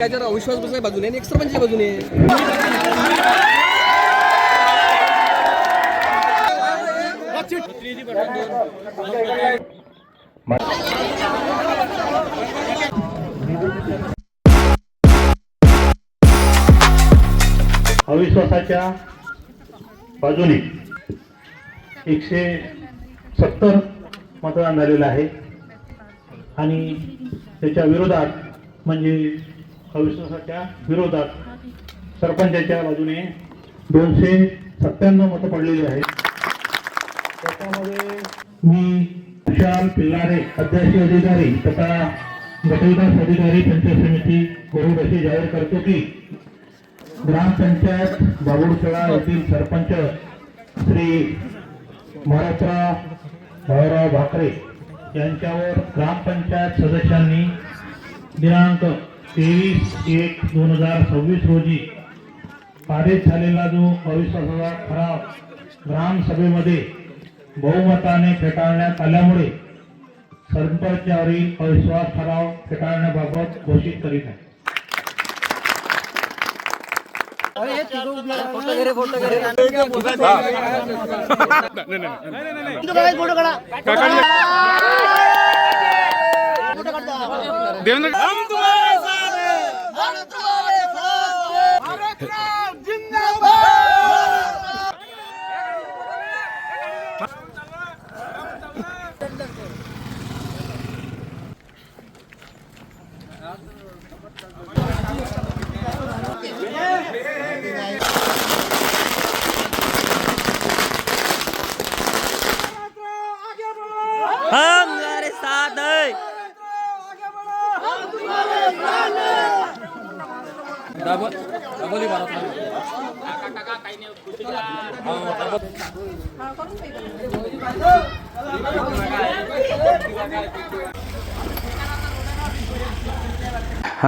त्याच्यावर अविश्वास बसायच्या बाजूने आणि एक्सरपंचच्या बाजूने अविश्वासाच्या बाजूने 170 मतदान झालेलं आहे आणि त्याच्या विरोधात म्हणजे अविश्वासाच्या विरोधात सरपंचाच्या बाजूने 297 मतं पडलेली आहेत। त्याच्यामध्ये मी विशाल पिल्लारे अध्यक्ष अधिकारी तथा गटविकास अधिकारी पंचायत समिती गरुड असे जाहीर करतो की ग्रामपंचायत बाबुळखेडा येथील सरपंच श्री महाराष्ट्र भाऊराव भाकरे यांच्यावर ग्रामपंचायत सदस्यांनी दिनांक 23/1/2026 रोजी पारित झालेला जो अविश्वासाचा ठराव ग्रामसभेमध्ये बहुमताने फेटाळण्यात आल्यामुळे सरपंचावरील अविश्वास ठराव फेटाळण्याबाबत घोषित करीत आहे। हम तुम्हारे साथ हैं।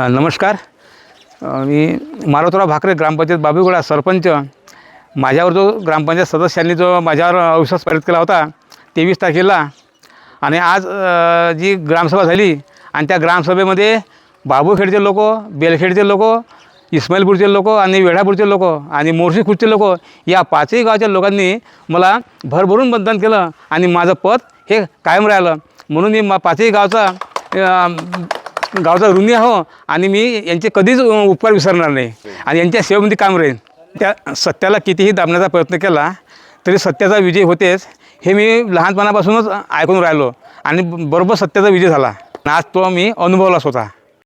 नमस्कार, मी मारुतराव भाकरे ग्रामपंचायत बाबुळखेडा सरपंच। माझ्यावर जो ग्रामपंचायत सदस्यांनी जो माझ्यावर अविश्वास पारित केला होता 23 तारखेला आणि आज जी ग्रामसभा झाली आणि त्या ग्रामसभेमध्ये बाबुळखेडचे लोक, बेलखेडचे लोक, इस्माईलपूरचे लोक आणि वेढापूरचे लोक आणि मोर्शीखुर्दचे लोक या पाचही गावच्या लोकांनी मला भरभरून मतदान केलं आणि माझं पद हे कायम राहिलं। म्हणून मी पाचही गावचा ऋणी आहो आणि मी यांचे कधीच उपकार विसरणार नाही आणि यांच्या सेवेमध्ये काम राहील। त्या सत्याला कितीही दाबण्याचा प्रयत्न केला तरी सत्याचा विजय होतेच हे मी लहानपणापासूनच ऐकून राहिलो आणि बरोबर सत्याचा विजय झाला। आज तो मी अनुभवला स्वतः।